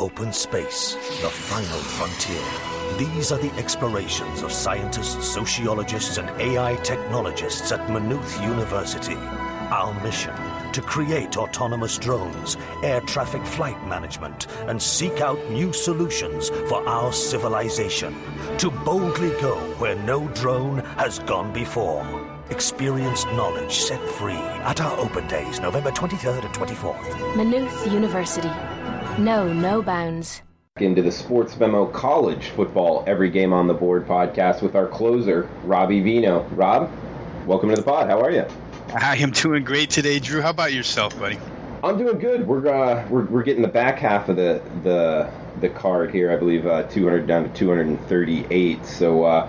open space, the final frontier. These are the explorations of scientists, sociologists, and AI technologists at Maynooth University. Our mission: to create autonomous drones, air traffic flight management, and seek out new solutions for our civilization. To boldly go where no drone has gone before. Experienced knowledge set free at our open days, November 23rd and 24th. Maynooth University. No bounds. Into the Sportsmemo College Football Every Game on the Board podcast with our closer, Robbie Veno. Rob, welcome to the pod. How are you? I am doing great today, Drew. How about yourself, buddy? I'm doing good. We're getting the back half of the card here. I believe 200 down to 238. So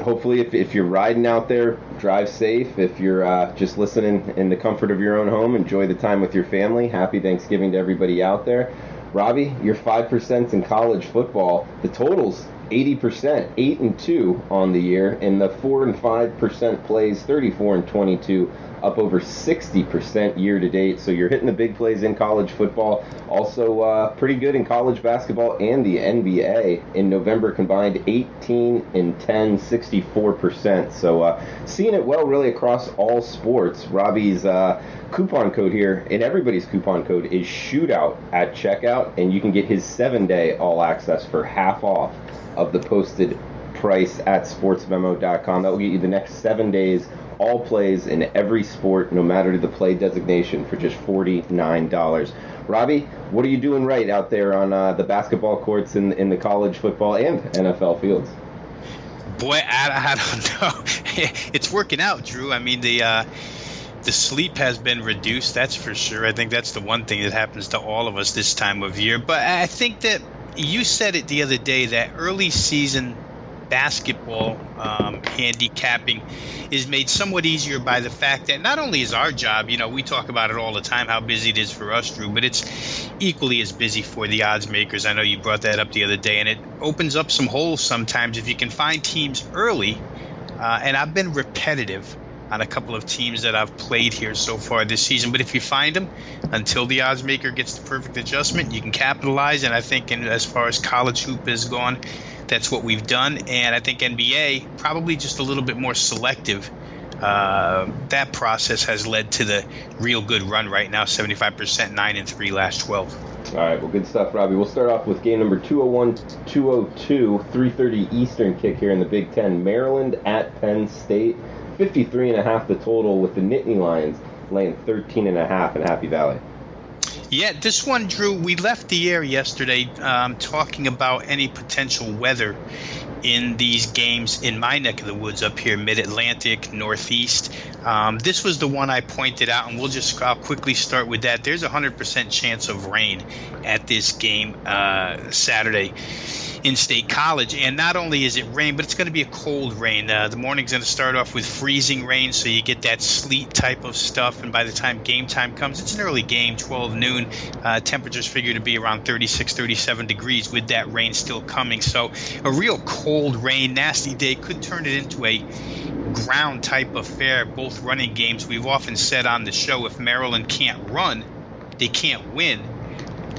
hopefully, if you're riding out there, drive safe. If you're just listening in the comfort of your own home, enjoy the time with your family. Happy Thanksgiving to everybody out there. Robbie, your 5% in college football. The total's 80%, 8-2 on the year, and the 4 and 5% plays 34 and 22, up over 60% year to date. So you're hitting the big plays in college football. Also pretty good in college basketball and the NBA. In November combined 18 and 10, 64%. So seeing it well really across all sports. Robbie's coupon code here, and everybody's coupon code is shootout at checkout, and you can get his 7-day all access for half off of the posted price at sportsmemo.com. That will get you the next 7 days, all plays in every sport, no matter the play designation, for just $49. Robbie, what are you doing right out there on the basketball courts in the college football and NFL fields? Boy, I don't know. It's working out, Drew. I mean, the sleep has been reduced, that's for sure. I think that's the one thing that happens to all of us this time of year. But I think that you said it the other day, that early season basketball handicapping is made somewhat easier by the fact that not only is our job, we talk about it all the time, how busy it is for us, Drew, but it's equally as busy for the odds makers. I know you brought that up the other day, and it opens up some holes sometimes if you can find teams early. And I've been repetitive on a couple of teams that I've played here so far this season. But if you find them until the odds maker gets the perfect adjustment, you can capitalize. And I think as far as college hoop has gone, that's what we've done. And I think NBA, probably just a little bit more selective. That process has led to the real good run right now, 75%, 9-3 last 12. All right, well, good stuff, Robbie. We'll start off with game number 201-202, 3:30 Eastern kick here in the Big Ten. Maryland at Penn State. 53.5 the total, with the Nittany Lions laying 13.5 in Happy Valley. Yeah, this one, Drew, we left the air yesterday talking about any potential weather in these games in my neck of the woods up here, mid-Atlantic, Northeast. This was the one I pointed out, and I'll quickly start with that. There's a 100% chance of rain at this game Saturday in State College, and not only is it rain, but it's going to be a cold rain. The morning's going to start off with freezing rain, so you get that sleet type of stuff, and by the time game time comes, it's an early game, 12 noon. Temperatures figure to be around 36, 37 degrees with that rain still coming. So a real cold rain, nasty day could turn it into a ground type affair, both running games. We've often said on the show, if Maryland can't run, they can't win.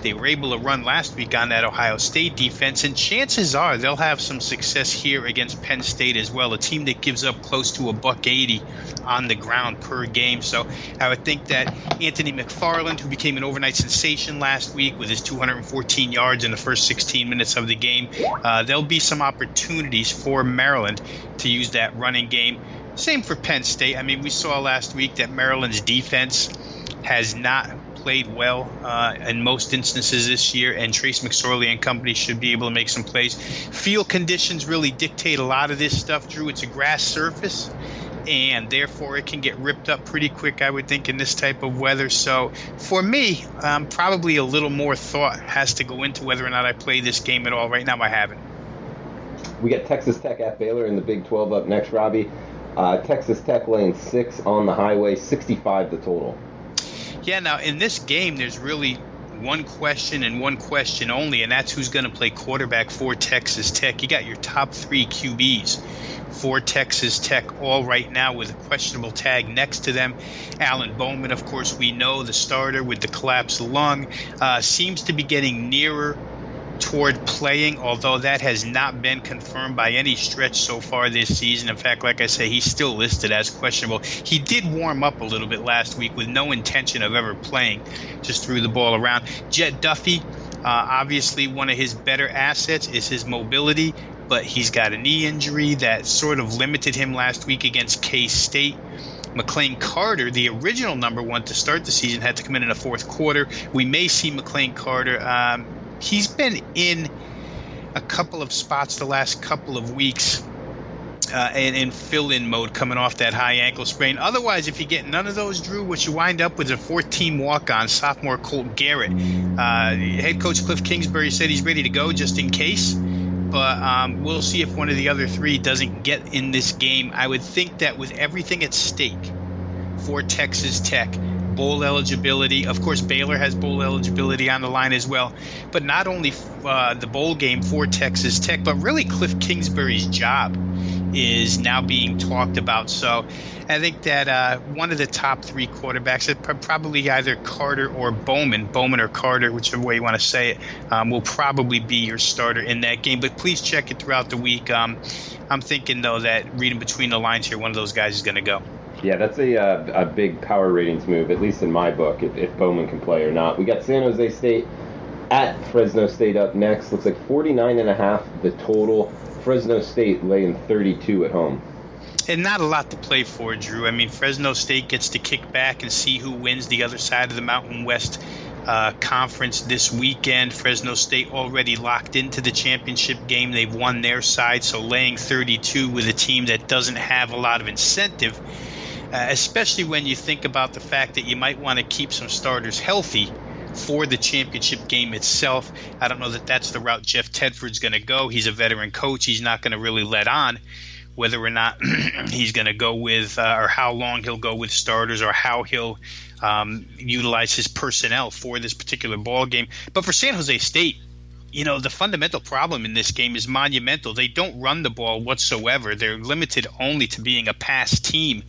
They were able to run last week on that Ohio State defense, and chances are they'll have some success here against Penn State as well, a team that gives up close to $180 on the ground per game. So I would think that Anthony McFarland, who became an overnight sensation last week with his 214 yards in the first 16 minutes of the game, there'll be some opportunities for Maryland to use that running game. Same for Penn State. I mean, we saw last week that Maryland's defense has not played well in most instances this year, and Trace McSorley and company should be able to make some plays. Field conditions really dictate a lot of this stuff, Drew. It's a grass surface, and therefore it can get ripped up pretty quick, I would think, in this type of weather. So for me, probably a little more thought has to go into whether or not I play this game at all. Right now I haven't. We got Texas Tech at Baylor in the Big 12 up next, Robbie. Texas Tech laying 6 on the highway, 65 the total. Yeah, now in this game, there's really one question and one question only, and that's who's going to play quarterback for Texas Tech. You got your top 3 QBs for Texas Tech all right now with a questionable tag next to them. Alan Bowman, of course, we know, the starter with the collapsed lung, seems to be getting nearer toward playing, although that has not been confirmed by any stretch so far this season. In fact, like I say, he's still listed as questionable. He did warm up a little bit last week with no intention of ever playing, just threw the ball around. Jet Duffy, obviously one of his better assets is his mobility, but he's got a knee injury that sort of limited him last week against K-State. McLean Carter, the original number one to start the season, had to come in the fourth quarter. We may see McLean Carter. He's been in a couple of spots the last couple of weeks in fill-in mode coming off that high ankle sprain. Otherwise, if you get none of those, Drew, what you wind up with is a 14 walk-on sophomore Colt Garrett. Head coach Cliff Kingsbury said he's ready to go just in case, but we'll see if one of the other three doesn't get in this game. I would think that with everything at stake for Texas Tech, bowl eligibility. Of course, Baylor has bowl eligibility on the line as well. But not only the bowl game for Texas Tech, but really Cliff Kingsbury's job is now being talked about. So I think that one of the top three quarterbacks, probably either Carter or Bowman or Carter, whichever way you want to say it, will probably be your starter in that game. But please check it throughout the week. I'm thinking, though, that reading between the lines here, one of those guys is going to go. Yeah, that's a big power ratings move, at least in my book, if Bowman can play or not. We got San Jose State at Fresno State up next. Looks like 49.5 the total. Fresno State laying 32 at home. And not a lot to play for, Drew. I mean, Fresno State gets to kick back and see who wins the other side of the Mountain West Conference this weekend. Fresno State already locked into the championship game. They've won their side, so laying 32 with a team that doesn't have a lot of incentive, especially when you think about the fact that you might want to keep some starters healthy for the championship game itself. I don't know that that's the route Jeff Tedford's going to go. He's a veteran coach. He's not going to really let on whether or not he's going to go with or how long he'll go with starters or how he'll utilize his personnel for this particular ball game. But for San Jose State, you know, the fundamental problem in this game is monumental. They don't run the ball whatsoever. They're limited only to being a pass team.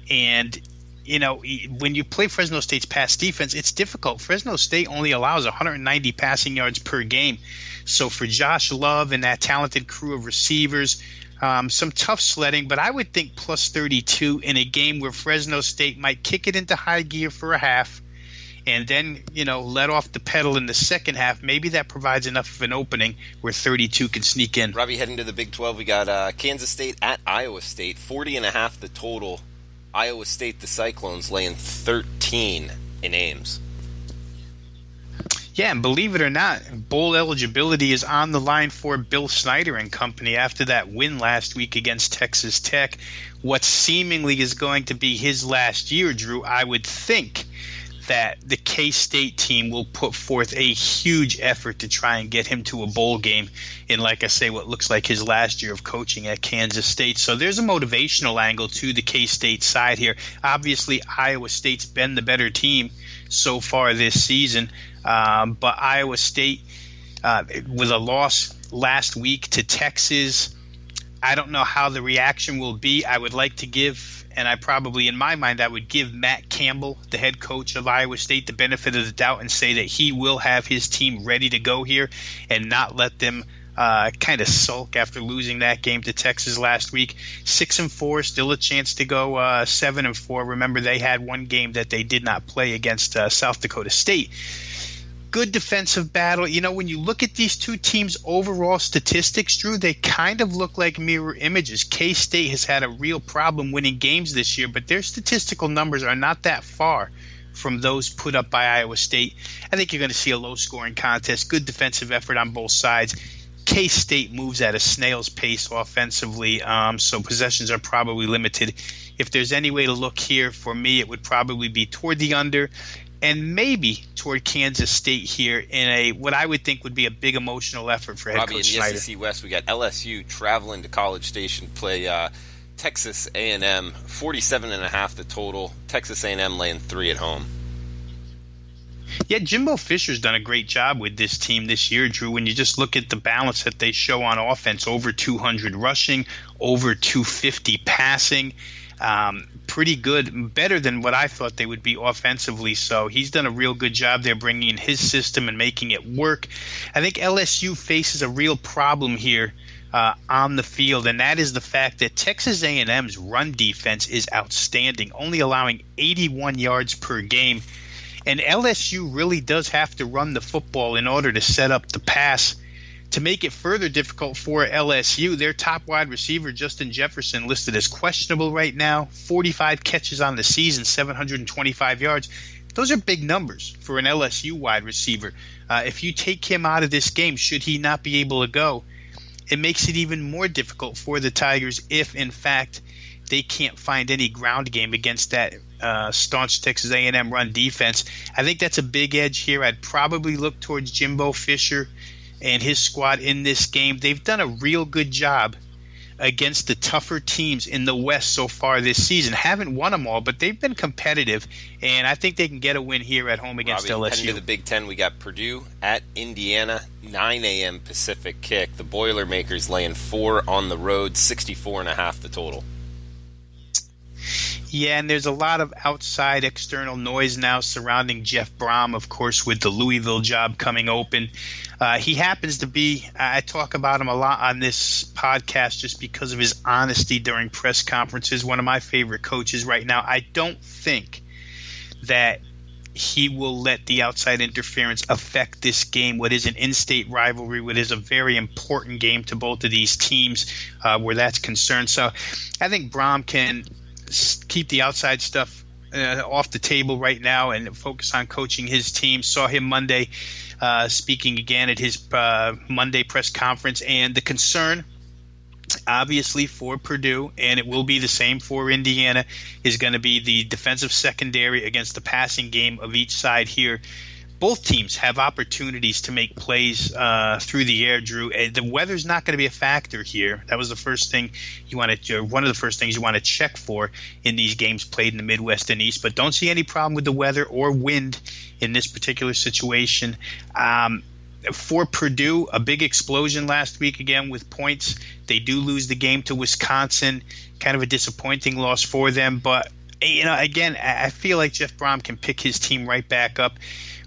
And, you know, when you play Fresno State's pass defense, it's difficult. Fresno State only allows 190 passing yards per game. So for Josh Love and that talented crew of receivers, some tough sledding, but I would think plus 32 in a game where Fresno State might kick it into high gear for a half and then, you know, let off the pedal in the second half. Maybe that provides enough of an opening where 32 can sneak in. Robbie, heading to the Big 12, we got Kansas State at Iowa State, 40.5 the total. Iowa State, the Cyclones, laying 13 in Ames. Yeah, and believe it or not, bowl eligibility is on the line for Bill Snyder and company after that win last week against Texas Tech. What seemingly is going to be his last year, Drew, I would think that the K-State team will put forth a huge effort to try and get him to a bowl game in, like I say, what looks like his last year of coaching at Kansas State. So there's a motivational angle to the K-State side here. Obviously, Iowa State's been the better team so far this season, but Iowa State, with a loss last week to Texas, I don't know how the reaction will be. I would like to give, and I probably, in my mind, I would give Matt Campbell, the head coach of Iowa State, the benefit of the doubt and say that he will have his team ready to go here and not let them kind of sulk after losing that game to Texas last week. 6-4, still a chance to go 7-4. Remember, they had one game that they did not play against South Dakota State. Good defensive battle. You know, when you look at these two teams' overall statistics, Drew, they kind of look like mirror images. K-State has had a real problem winning games this year, but their statistical numbers are not that far from those put up by Iowa State. I think you're going to see a low-scoring contest, good defensive effort on both sides. K-State moves at a snail's pace offensively, so possessions are probably limited. If there's any way to look here, for me, it would probably be toward the under and maybe toward Kansas State here in a what I would think would be a big emotional effort for head Robbie, coach in the Snyder. SEC West, we got LSU traveling to College Station, play Texas A&M, 47.5 the total. Texas A&M laying 3 at home. Yeah, Jimbo Fisher's done a great job with this team this year, Drew. When you just look at the balance that they show on offense, over 200 rushing, over 250 passing. Pretty good, better than what I thought they would be offensively. So he's done a real good job there bringing in his system and making it work. I think LSU faces a real problem here on the field, and that is the fact that Texas A&M's run defense is outstanding, only allowing 81 yards per game. And LSU really does have to run the football in order to set up the pass. To make it further difficult for LSU, their top wide receiver, Justin Jefferson, listed as questionable right now, 45 catches on the season, 725 yards. Those are big numbers for an LSU wide receiver. If you take him out of this game, should he not be able to go, it makes it even more difficult for the Tigers if, in fact, they can't find any ground game against that staunch Texas A&M run defense. I think that's a big edge here. I'd probably look towards Jimbo Fisher and his squad in this game. They've done a real good job against the tougher teams in the West so far this season. Haven't won them all, but they've been competitive, and I think they can get a win here at home against LSU. Heading to the Big Ten, we got Purdue at Indiana, 9 a.m. Pacific kick. The Boilermakers laying 4 on the road, 64.5 the total. Yeah, and there's a lot of outside external noise now surrounding Jeff Brom, of course, with the Louisville job coming open. He happens to be, I talk about him a lot on this podcast just because of his honesty during press conferences, one of my favorite coaches right now. I don't think that he will let the outside interference affect this game, what is an in-state rivalry, what is a very important game to both of these teams where that's concerned. So I think Brom can keep the outside stuff off the table right now and focus on coaching his team. Saw him Monday speaking again at his Monday press conference, and the concern obviously for Purdue, and it will be the same for Indiana, is going to be the defensive secondary against the passing game of each side here. Both teams have opportunities to make plays through the air, Drew. The weather's not going to be a factor here. That was the first thing you want to, one of the first things you want to check for in these games played in the Midwest and East. But don't see any problem with the weather or wind in this particular situation. For Purdue, a big explosion last week again with points. They do lose the game to Wisconsin. Kind of a disappointing loss for them. But, again, I feel like Jeff Brom can pick his team right back up.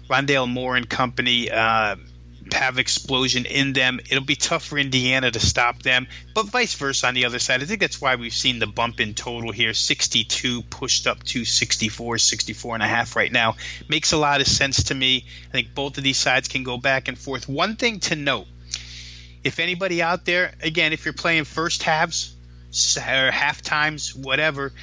Rondale Moore and company have explosion in them. It'll be tough for Indiana to stop them, but vice versa on the other side. I think that's why we've seen the bump in total here, 62 pushed up to 64, 64.5 right now. Makes a lot of sense to me. I think both of these sides can go back and forth. One thing to note, if anybody out there, again, if you're playing first halves or half times, whatever,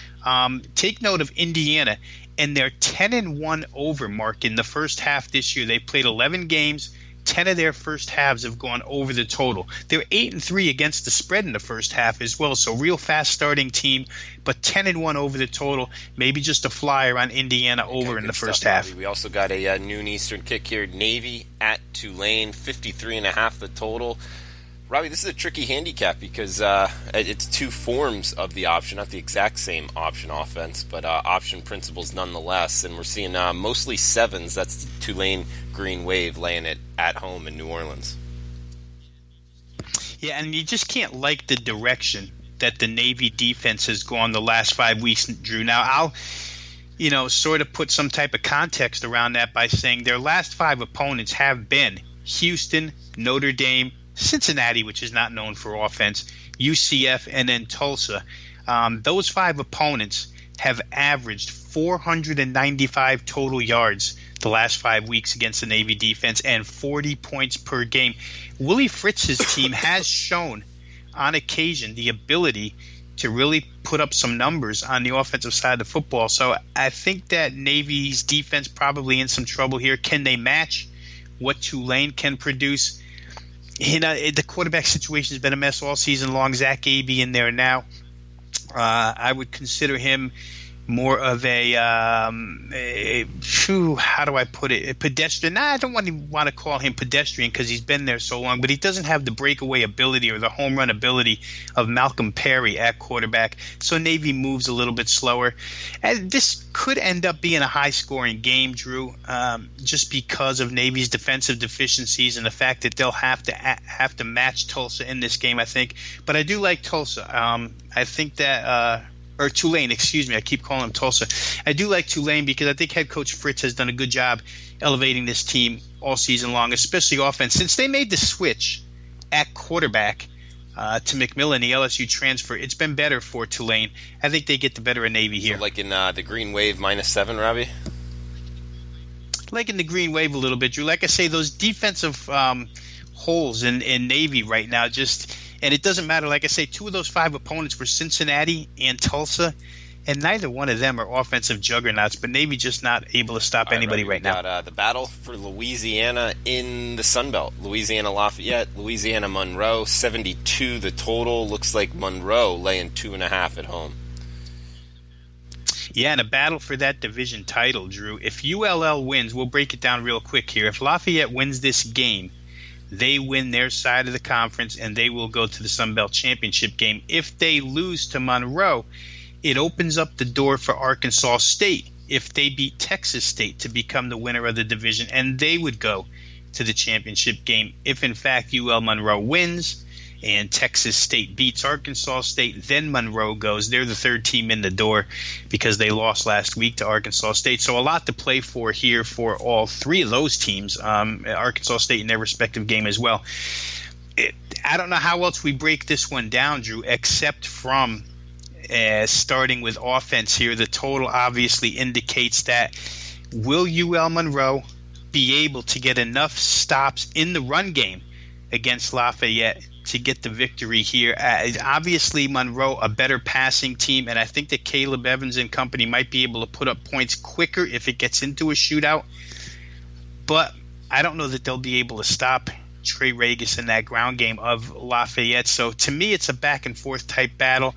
take note of Indiana and their 10-1 over mark in the first half this year. They played 11 games. 10 of their first halves have gone over the total. They're 8-3 against the spread in the first half as well. So real fast starting team, but 10-1 over the total. Maybe just a flyer on Indiana over in the first half. Robbie. We also got a noon Eastern kick here. Navy at Tulane, 53.5 the total. Robbie, this is a tricky handicap because it's two forms of the option, not the exact same option offense, but option principles nonetheless. And we're seeing mostly sevens. That's the Tulane Green Wave laying it at home in New Orleans. Yeah, and you just can't like the direction that the Navy defense has gone the last 5 weeks, Drew. Now, I'll sort of put some type of context around that by saying their last 5 opponents have been Houston, Notre Dame, Cincinnati, which is not known for offense, UCF, and then Tulsa. Those 5 opponents have averaged 495 total yards the last 5 weeks against the Navy defense and 40 points per game. Willie Fritz's team has shown on occasion the ability to really put up some numbers on the offensive side of the football. So I think that Navy's defense probably in some trouble here. Can they match what Tulane can produce? The quarterback situation has been a mess all season long. Zach Abey in there now. I would consider him more of how do I put it? A pedestrian. I don't want to call him pedestrian because he's been there so long, but he doesn't have the breakaway ability or the home run ability of Malcolm Perry at quarterback. So Navy moves a little bit slower. And this could end up being a high-scoring game, Drew, just because of Navy's defensive deficiencies and the fact that they'll have to match Tulsa in this game, I think. But I do like Tulsa. I think that or Tulane, excuse me. I keep calling them Tulsa. I do like Tulane because I think head coach Fritz has done a good job elevating this team all season long, especially offense. Since they made the switch at quarterback to McMillan, the LSU transfer, it's been better for Tulane. I think they get the better of Navy here. So like in the Green Wave -7, Robbie? Like in the Green Wave a little bit, Drew. Like I say, those defensive holes in Navy right now and it doesn't matter. Like I say, 2 of those 5 opponents were Cincinnati and Tulsa, and neither one of them are offensive juggernauts, but Navy just not able to stop anybody right now. Got the battle for Louisiana in the Sun Belt. Louisiana Lafayette, Louisiana Monroe, 72 the total. Looks like Monroe laying 2.5 at home. Yeah, and a battle for that division title, Drew. If ULL wins, we'll break it down real quick here. If Lafayette wins this game, they win their side of the conference, and they will go to the Sun Belt Championship game. If they lose to Monroe, it opens up the door for Arkansas State if they beat Texas State to become the winner of the division, and they would go to the championship game. If, in fact, UL Monroe wins and Texas State beats Arkansas State, then Monroe goes. They're the 3rd team in the door because they lost last week to Arkansas State. So a lot to play for here for all 3 of those teams, Arkansas State in their respective game as well. I don't know how else we break this one down, Drew, except from starting with offense here. The total obviously indicates that will UL Monroe be able to get enough stops in the run game against Lafayette to get the victory here. Obviously, Monroe, a better passing team, and I think that Caleb Evans and company might be able to put up points quicker if it gets into a shootout. But I don't know that they'll be able to stop Trey Regis in that ground game of Lafayette. So to me, it's a back-and-forth type battle.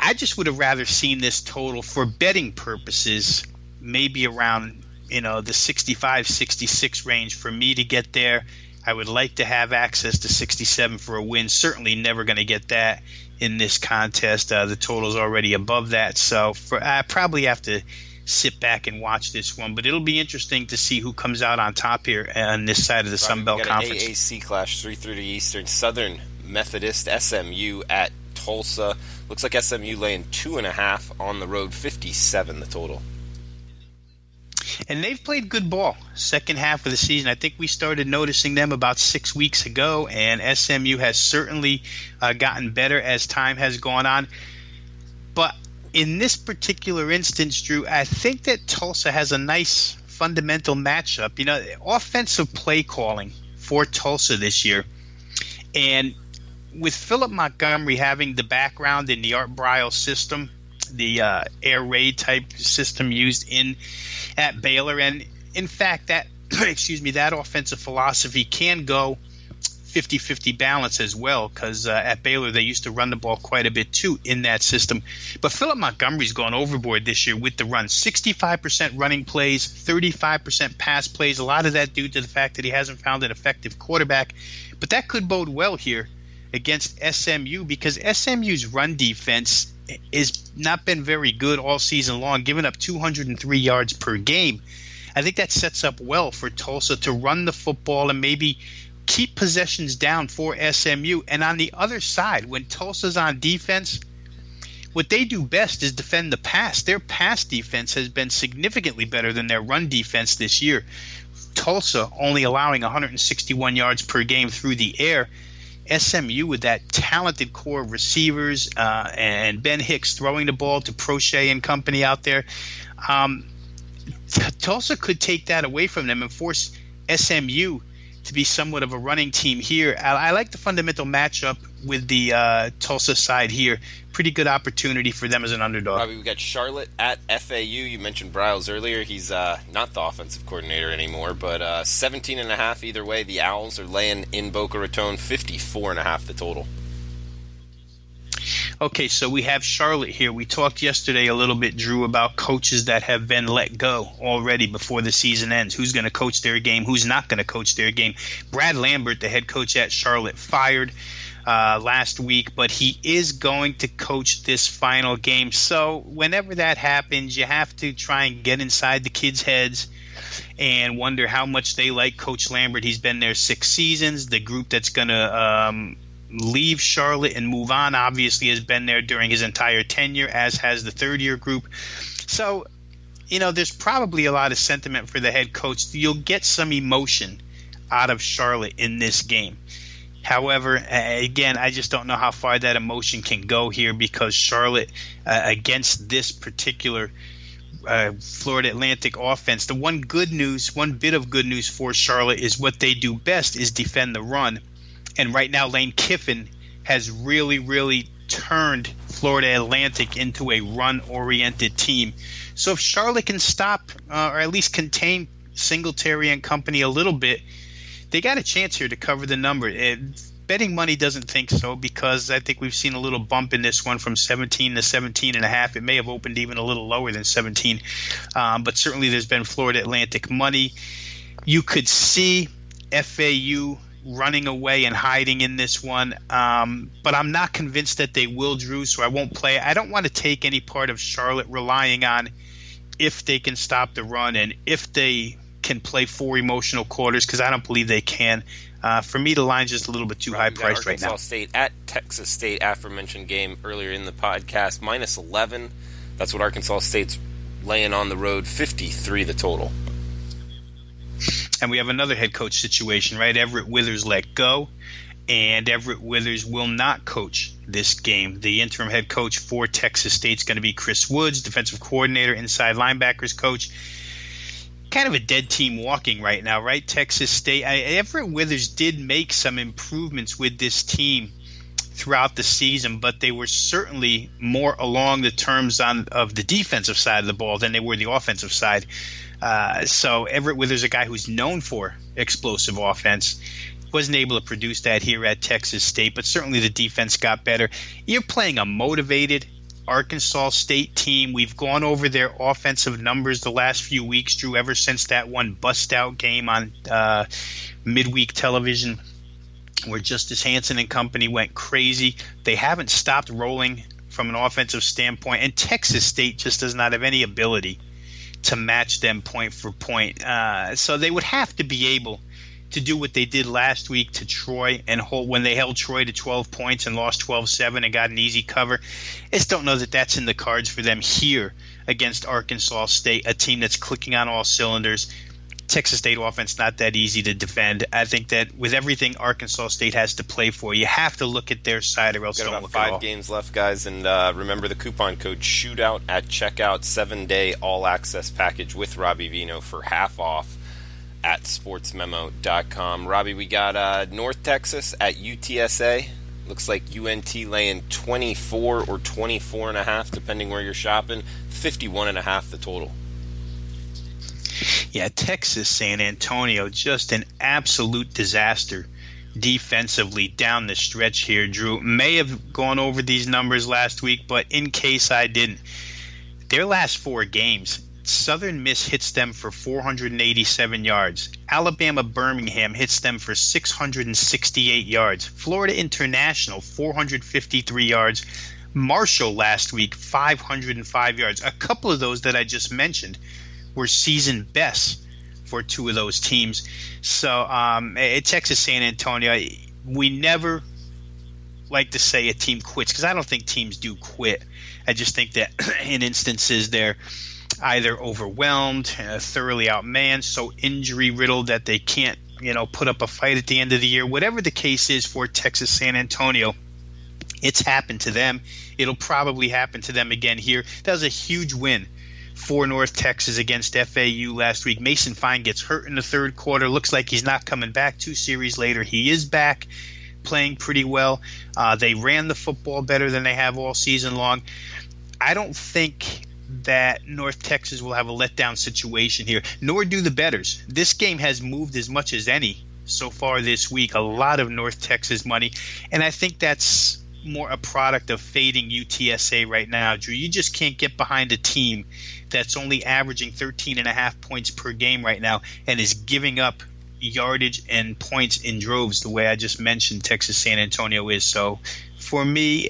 I just would have rather seen this total for betting purposes, maybe around the 65, 66 range for me to get there. I would like to have access to 67 for a win. Certainly never going to get that in this contest. The total's already above that. So I probably have to sit back and watch this one. But it'll be interesting to see who comes out on top here on this side of the Sun Belt Conference. An AAC clash, 3:30 Eastern. Southern Methodist SMU at Tulsa. Looks like SMU laying 2.5 on the road, 57 the total. And they've played good ball second half of the season. I think we started noticing them about 6 weeks ago, and SMU has certainly gotten better as time has gone on. But in this particular instance, Drew, I think that Tulsa has a nice fundamental matchup. Offensive play calling for Tulsa this year. And with Philip Montgomery having the background in the Art Briles system, the air raid type system used at Baylor, and in fact that that offensive philosophy can go 50-50 balance as well, because at Baylor they used to run the ball quite a bit too in that system. But Philip Montgomery's gone overboard this year with the run. 65% running plays, 35% pass plays, a lot of that due to the fact that he hasn't found an effective quarterback. But that could bode well here against SMU, because SMU's run defense has not been very good all season long, giving up 203 yards per game. I think that sets up well for Tulsa to run the football and maybe keep possessions down for SMU. And on the other side, when Tulsa's on defense, what they do best is defend the pass. Their pass defense has been significantly better than their run defense this year. Tulsa only allowing 161 yards per game through the air. SMU with that talented core of receivers and Ben Hicks throwing the ball to Prochet and company out there. Tulsa could take that away from them and force SMU to be somewhat of a running team here. I like the fundamental matchup with the Tulsa side here. Pretty good opportunity for them as an underdog. Robbie, we got Charlotte at FAU. You mentioned Briles earlier. He's not the offensive coordinator anymore, but 17.5 either way. The Owls are laying in Boca Raton, 54.5 the total. Okay, so we have Charlotte here. We talked yesterday a little bit, Drew, about coaches that have been let go already before the season ends. Who's going to coach their game? Who's not going to coach their game? Brad Lambert, the head coach at Charlotte, fired last week, but he is going to coach this final game. So whenever that happens, you have to try and get inside the kids' heads and wonder how much they like Coach Lambert. He's been there 6 seasons. The group that's going to leave Charlotte and move on. Obviously has been there during his entire tenure, as has the third-year group. So, there's probably a lot of sentiment for the head coach. You'll get some emotion out of Charlotte in this game. However, again, I just don't know how far that emotion can go here, because Charlotte, against this particular Florida Atlantic offense, the one bit of good news for Charlotte is what they do best is defend the run. And right now, Lane Kiffin has really, really turned Florida Atlantic into a run-oriented team. So if Charlotte can stop or at least contain Singletary and company a little bit, they got a chance here to cover the number. Betting money doesn't think so, because I think we've seen a little bump in this one from 17 to 17.5. It may have opened even a little lower than 17, but certainly there's been Florida Atlantic money. You could see FAU running away and hiding in this one, but I'm not convinced that they will, Drew, so I won't play. I don't want to take any part of Charlotte relying on if they can stop the run and if they can play 4 emotional quarters, because I don't believe they can. For me, the line's just a little bit too high priced right now. Arkansas State at Texas State, aforementioned game earlier in the podcast, minus 11. That's what Arkansas State's laying on the road, 53 the total. And we have another head coach situation, right? Everett Withers let go, and Everett Withers will not coach this game. The interim head coach for Texas State is going to be Chris Woods, defensive coordinator, inside linebackers coach. Kind of a dead team walking right now, right? Texas State. Everett Withers did make some improvements with this team throughout the season, but they were certainly more along the terms of the defensive side of the ball than they were the offensive side. So Everett Withers, a guy who's known for explosive offense, wasn't able to produce that here at Texas State, but certainly the defense got better. You're playing a motivated Arkansas State team. We've gone over their offensive numbers the last few weeks, Drew, ever since that one bust-out game on midweek television where Justice Hansen and company went crazy. They haven't stopped rolling from an offensive standpoint, and Texas State just does not have any ability to match them point for point. So they would have to be able to do what they did last week to Troy and when they held Troy to 12 points and lost 12-7 and got an easy cover. I just don't know that that's in the cards for them here against Arkansas State, a team that's clicking on all cylinders. Texas State offense not that easy to defend. I think that with everything Arkansas State has to play for, you have to look at their side or else don't look at all. 5 games left, guys, and remember the coupon code SHOOTOUT at checkout, 7-day all-access package with Robbie Veno for half off at sportsmemo.com. Robbie, we got North Texas at UTSA. Looks like UNT laying 24 or 24.5, depending where you're shopping. 51.5 the total. Yeah, Texas, San Antonio, just an absolute disaster defensively down the stretch here, Drew. May have gone over these numbers last week, but in case I didn't, their last 4 games, Southern Miss hits them for 487 yards. Alabama Birmingham hits them for 668 yards. Florida International, 453 yards. Marshall last week, 505 yards. A couple of those that I just mentioned were season bests for 2 of those teams. So at Texas San Antonio, we never like to say a team quits, because I don't think teams do quit. I just think that in instances they're either overwhelmed, thoroughly outmanned, so injury-riddled that they can't, put up a fight at the end of the year. Whatever the case is for Texas San Antonio, it's happened to them. It'll probably happen to them again here. That was a huge win for North Texas against FAU last week. Mason Fine gets hurt in the third quarter. Looks like he's not coming back. 2 series later, he is back, playing pretty well. They ran the football better than they have all season long. I don't think that North Texas will have a letdown situation here, nor do the bettors. This game has moved as much as any so far this week. A lot of North Texas money, and I think that's more a product of fading UTSA right now, Drew. You just can't get behind a team that's only averaging 13.5 points per game right now and is giving up, yardage and points in droves, the way I just mentioned Texas San Antonio is. So for me,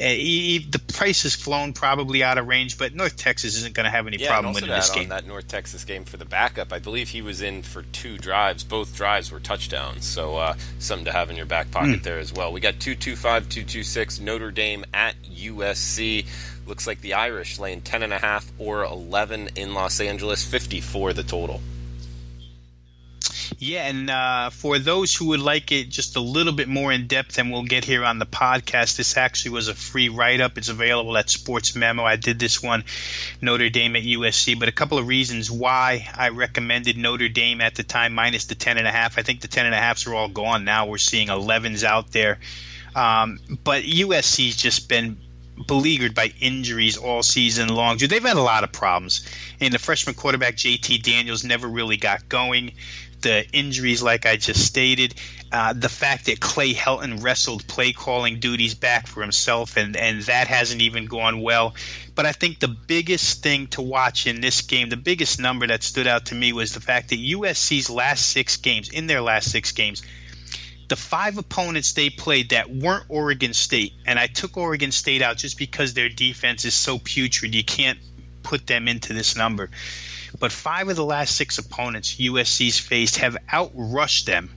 the price has flown probably out of range, but North Texas isn't going to have any problem winning this game. On that North Texas game for the backup, I believe he was in for 2 drives. Both drives were touchdowns, so something to have in your back pocket there as well. We got 225, 226, Notre Dame at USC. Looks like the Irish laying 10.5 or 11 in Los Angeles, 54 the total. Yeah, and for those who would like it just a little bit more in depth than we'll get here on the podcast, this actually was a free write-up. It's available at Sportsmemo. I did this one, Notre Dame at USC, but a couple of reasons why I recommended Notre Dame at the time minus the 10.5. I think the 10.5s are all gone now. We're seeing 11s out there. But USC's just been beleaguered by injuries all season long. They've had a lot of problems. And the freshman quarterback, JT Daniels, never really got going. The injuries, like I just stated, the fact that Clay Helton wrestled play calling duties back for himself, and that hasn't even gone well. But I think the biggest thing to watch in this game, the biggest number that stood out to me, was the fact that USC's last 6 games, the 5 opponents they played that weren't Oregon State, and I took Oregon State out just because their defense is so putrid, you can't put them into this number. But 5 of the last 6 opponents USC's faced have outrushed them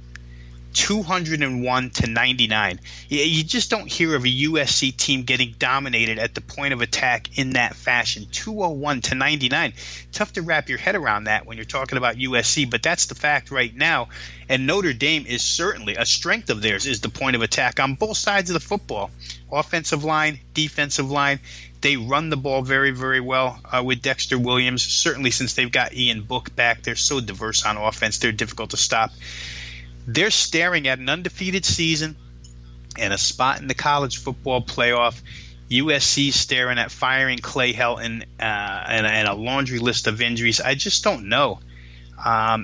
201 to 99. You just don't hear of a USC team getting dominated at the point of attack in that fashion. 201 to 99. Tough to wrap your head around that when you're talking about USC, but that's the fact right now. And Notre Dame is certainly a strength of theirs, is the point of attack on both sides of the football. Offensive line, defensive line. They run the ball very, very well with Dexter Williams. Certainly since they've got Ian Book back, they're so diverse on offense. They're difficult to stop. They're staring at an undefeated season and a spot in the college football playoff. USC staring at firing Clay Helton and a laundry list of injuries. I just don't know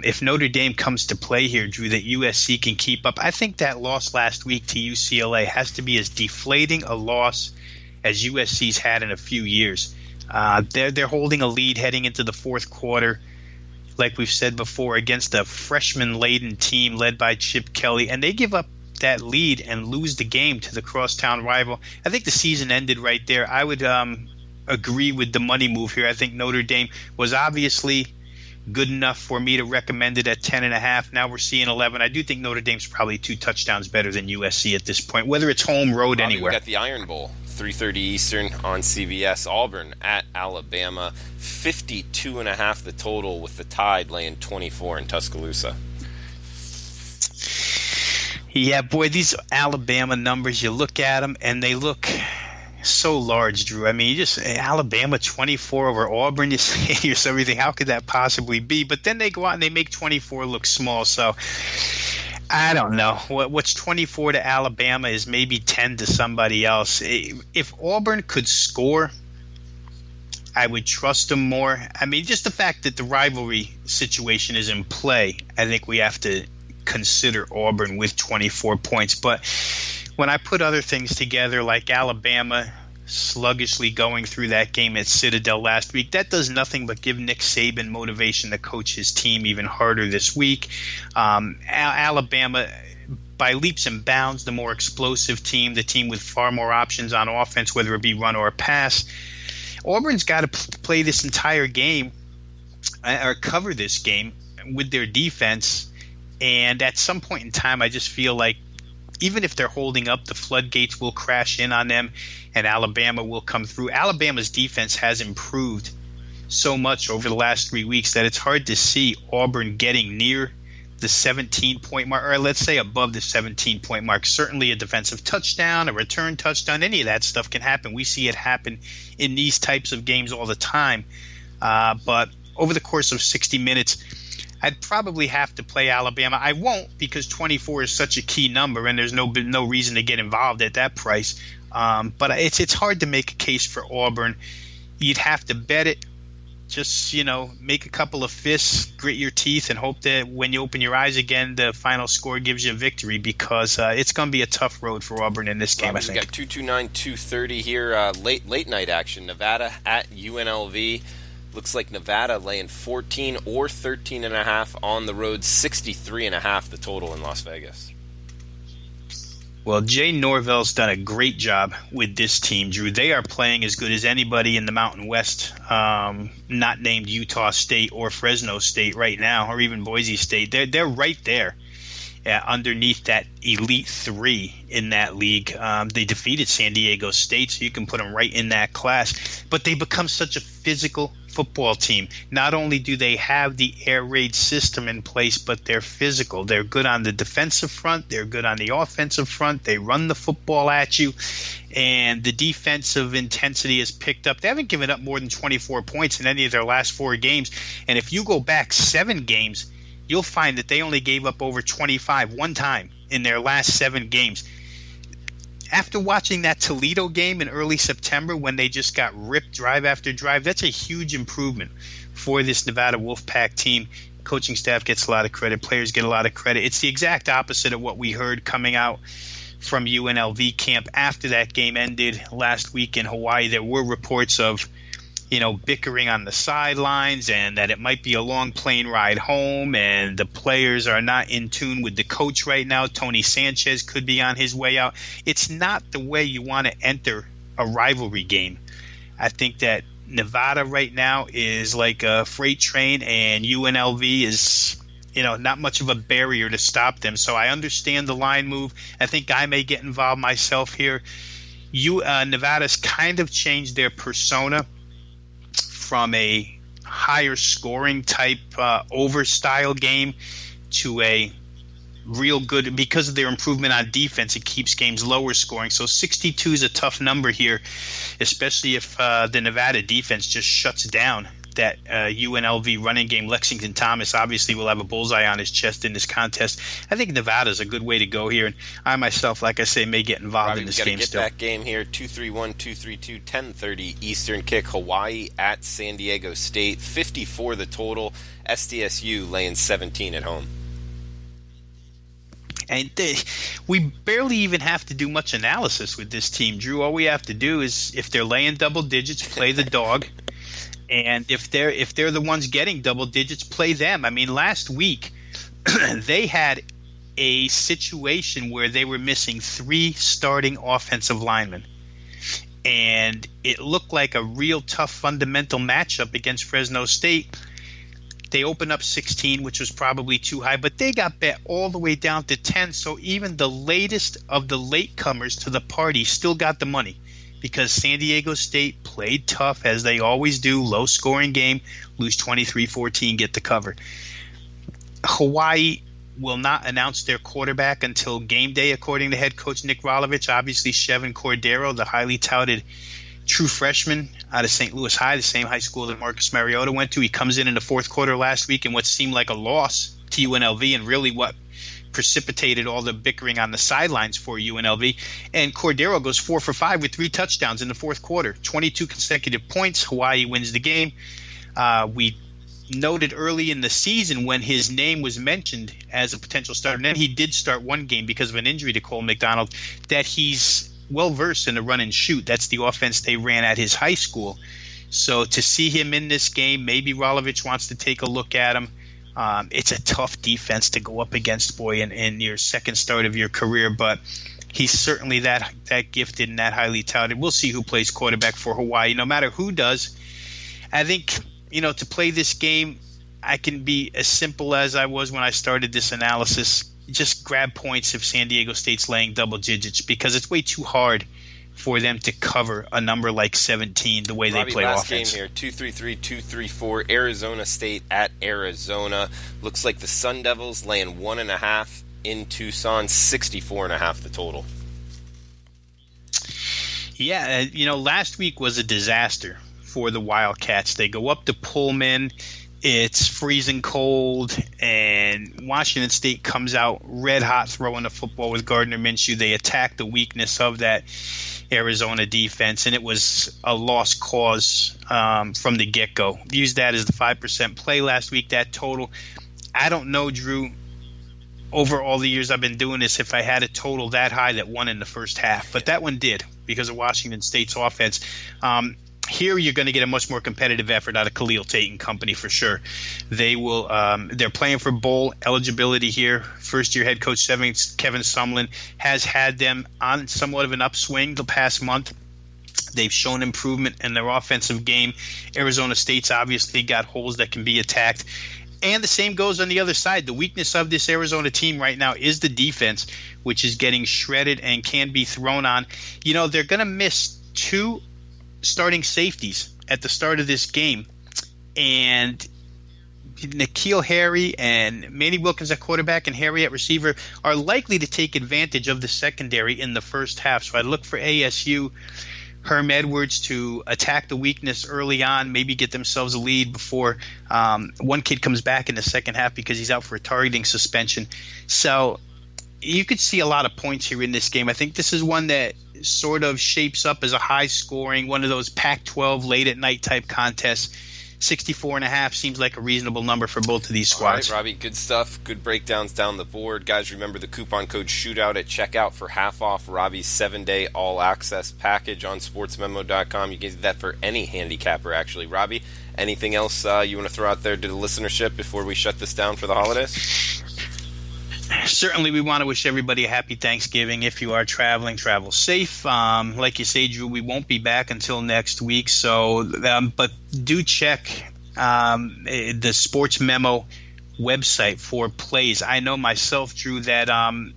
if Notre Dame comes to play here, Drew, that USC can keep up. I think that loss last week to UCLA has to be as deflating a loss as USC's had in a few years. They're holding a lead heading into the fourth quarter, like we've said before, against a freshman-laden team led by Chip Kelly, and they give up that lead and lose the game to the crosstown rival. I think the season ended right there. I would agree with the money move here. I think Notre Dame was obviously good enough for me to recommend it at 10.5. Now we're seeing 11. I do think Notre Dame's probably 2 touchdowns better than USC at this point, whether it's home, road, anywhere. We got the Iron Bowl, 3:30 Eastern on CBS. Auburn at Alabama, 52.5 the total, with the Tide laying 24 in Tuscaloosa. Yeah, boy, these Alabama numbers, you look at them and they look so large, Drew. I mean, you just Alabama 24 over Auburn. You say to yourself, everything. How could that possibly be? But then they go out and they make 24 look small. So I don't know. What's 24 to Alabama is maybe 10 to somebody else. If Auburn could score, I would trust them more. I mean, just the fact that the rivalry situation is in play, I think we have to consider Auburn with 24 points. But when I put other things together, like Alabama sluggishly going through that game at Citadel last week, that does nothing but give Nick Saban motivation to coach his team even harder this week. Alabama, by leaps and bounds, the more explosive team, the team with far more options on offense, whether it be run or pass. Auburn's got to play this entire game or cover this game with their defense. And at some point in time, I just feel like even if they're holding up, the floodgates will crash in on them and Alabama will come through. Alabama's defense has improved so much over the last 3 weeks that it's hard to see Auburn getting near the 17-point mark, or let's say above the 17-point mark. Certainly a defensive touchdown, a return touchdown, any of that stuff can happen. We see it happen in these types of games all the time. But over the course of 60 minutes, I'd probably have to play Alabama. I won't, because 24 is such a key number, and there's no reason to get involved at that price. But it's hard to make a case for Auburn. You'd have to bet it. Just, make a couple of fists, grit your teeth, and hope that when you open your eyes again, the final score gives you a victory, because it's going to be a tough road for Auburn in this game, I think. We got 229, 230 here. Late night action. Nevada at UNLV. Looks like Nevada laying 14 or 13.5 on the road, 63.5 the total in Las Vegas. Well, Jay Norvell's done a great job with this team, Drew. They are playing as good as anybody in the Mountain West, not named Utah State or Fresno State right now, or even Boise State. They're right there underneath that Elite Three in that league. They defeated San Diego State, so you can put them right in that class. But they become such a physical football team. Not only do they have the air raid system in place, but they're physical. They're good on the defensive front. They're good on the offensive front. They run the football at you, and the defensive intensity has picked up. They haven't given up more than 24 points in any of their last 4 games. And if you go back 7 games, you'll find that they only gave up over 25 one time in their last 7 games. After watching that Toledo game in early September when they just got ripped drive after drive, that's a huge improvement for this Nevada Wolfpack team. Coaching staff gets a lot of credit. Players get a lot of credit. It's the exact opposite of what we heard coming out from UNLV camp after that game ended last week in Hawaii. There were reports of bickering on the sidelines and that it might be a long plane ride home, and the players are not in tune with the coach right now. Tony Sanchez could be on his way out. It's not the way you want to enter a rivalry game. I think that Nevada right now is like a freight train, and UNLV is not much of a barrier to stop them. So I understand the line move. I think I may get involved myself here. Nevada's kind of changed their persona from a higher scoring type over style game to a real good, because of their improvement on defense, it keeps games lower scoring. So 62 is a tough number here, especially if the Nevada defense just shuts down that UNLV running game. Lexington Thomas obviously will have a bullseye on his chest in this contest. I think Nevada's a good way to go here, and I myself, like I say, may get involved in this game still. That game here, 231, 232, 10:30 Eastern kick. Hawaii at San Diego State, 54 the total. SDSU laying 17 at home. And we barely even have to do much analysis with this team, Drew. All we have to do is, if they're laying double digits, play the dog. And if they're the ones getting double digits, play them. I mean, last week they had a situation where they were missing 3 starting offensive linemen. And it looked like a real tough fundamental matchup against Fresno State. They opened up 16, which was probably too high, but they got bet all the way down to 10. So even the latest of the latecomers to the party still got the money, because San Diego State played tough, as they always do. Low-scoring game, lose 23-14, get the cover. Hawaii will not announce their quarterback until game day, according to head coach Nick Rolovich. Obviously, Chevin Cordero, the highly touted true freshman out of St. Louis High, the same high school that Marcus Mariota went to. He comes in the fourth quarter last week in what seemed like a loss to UNLV, and really what precipitated all the bickering on the sidelines for UNLV. And Cordero goes 4 for 5 with 3 touchdowns in the fourth quarter, 22 consecutive points. Hawaii wins the game. We noted early in the season when his name was mentioned as a potential starter, and then he did start one game because of an injury to Cole McDonald, that he's well-versed in the run and shoot. That's the offense they ran at his high school. So to see him in this game, maybe Rolovich wants to take a look at him. It's a tough defense to go up against, boy, in your second start of your career, but he's certainly that gifted and that highly touted. We'll see who plays quarterback for Hawaii. No matter who does, I think, to play this game, I can be as simple as I was when I started this analysis. Just grab points if San Diego State's laying double digits, because it's way too hard for them to cover a number like 17 the way they play last offense. Game here, 233, 234, Arizona State at Arizona. Looks like the Sun Devils laying 1.5 in Tucson, 64.5 the total. Yeah, last week was a disaster for the Wildcats. They go up to Pullman. It's freezing cold, and Washington State comes out red hot throwing the football with Gardner Minshew. They attack the weakness of that Arizona defense, and it was a lost cause from the get-go. Used that as the 5% play last week, that total. I don't know, Drew, over all the years I've been doing this, if I had a total that high that won in the first half, but that one did because of Washington State's offense. Here you're going to get a much more competitive effort out of Khalil Tate and company for sure. They will. They're playing for bowl eligibility here. First-year head coach Kevin Sumlin has had them on somewhat of an upswing the past month. They've shown improvement in their offensive game. Arizona State's obviously got holes that can be attacked. And the same goes on the other side. The weakness of this Arizona team right now is the defense, which is getting shredded and can be thrown on. You know, they're going to miss 2 starting safeties at the start of this game. And N'Keal Harry and Manny Wilkins at quarterback and Harry at receiver are likely to take advantage of the secondary in the first half. So I'd look for ASU, Herm Edwards to attack the weakness early on, maybe get themselves a lead before one kid comes back in the second half because he's out for a targeting suspension. So you could see a lot of points here in this game. I think this is one that sort of shapes up as a high-scoring, one of those Pac-12 late-at-night type contests. 64.5 seems like a reasonable number for both of these squads. All right, Robbie, good stuff. Good breakdowns down the board. Guys, remember the coupon code SHOOTOUT at checkout for half off Robbie's 7-day all-access package on sportsmemo.com. You can get that for any handicapper, actually. Robbie, anything else you want to throw out there to the listenership before we shut this down for the holidays? Certainly, we want to wish everybody a happy Thanksgiving. If you are traveling, travel safe. Like you say, Drew, we won't be back until next week. So, but do check the Sportsmemo website for plays. I know myself, Drew, that I'm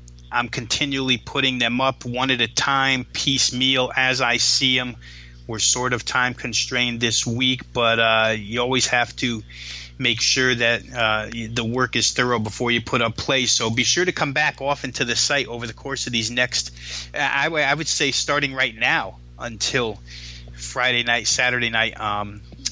continually putting them up one at a time, piecemeal, as I see them. We're sort of time constrained this week, but you always have to make sure that the work is thorough before you put up plays. So be sure to come back often to the site over the course of these next, I would say starting right now until Friday night, Saturday night,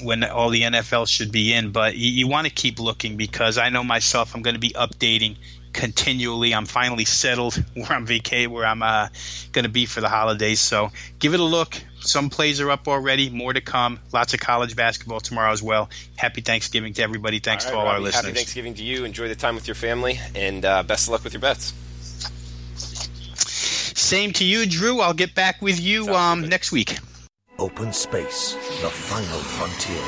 when all the NFL should be in. But you want to keep looking because I know myself, I'm going to be updating continually. I'm finally settled where I'm going to be for the holidays. So give it a look. Some plays are up already. More to come. Lots of college basketball tomorrow as well. Happy Thanksgiving to everybody. Thanks to all our listeners. Happy Thanksgiving to you. Enjoy the time with your family, and best of luck with your bets. Same to you, Drew. I'll get back with you next week. Open space, the final frontier.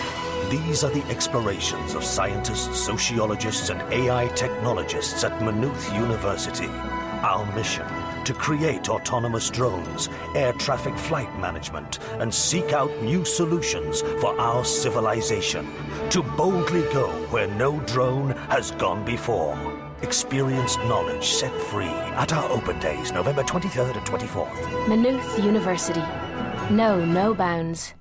These are the explorations of scientists, sociologists, and AI technologists at Maynooth University. Our mission: to create autonomous drones, air traffic flight management, and seek out new solutions for our civilization. To boldly go where no drone has gone before. Experience knowledge set free at our open days, November 23rd and 24th. Maynooth University. No bounds.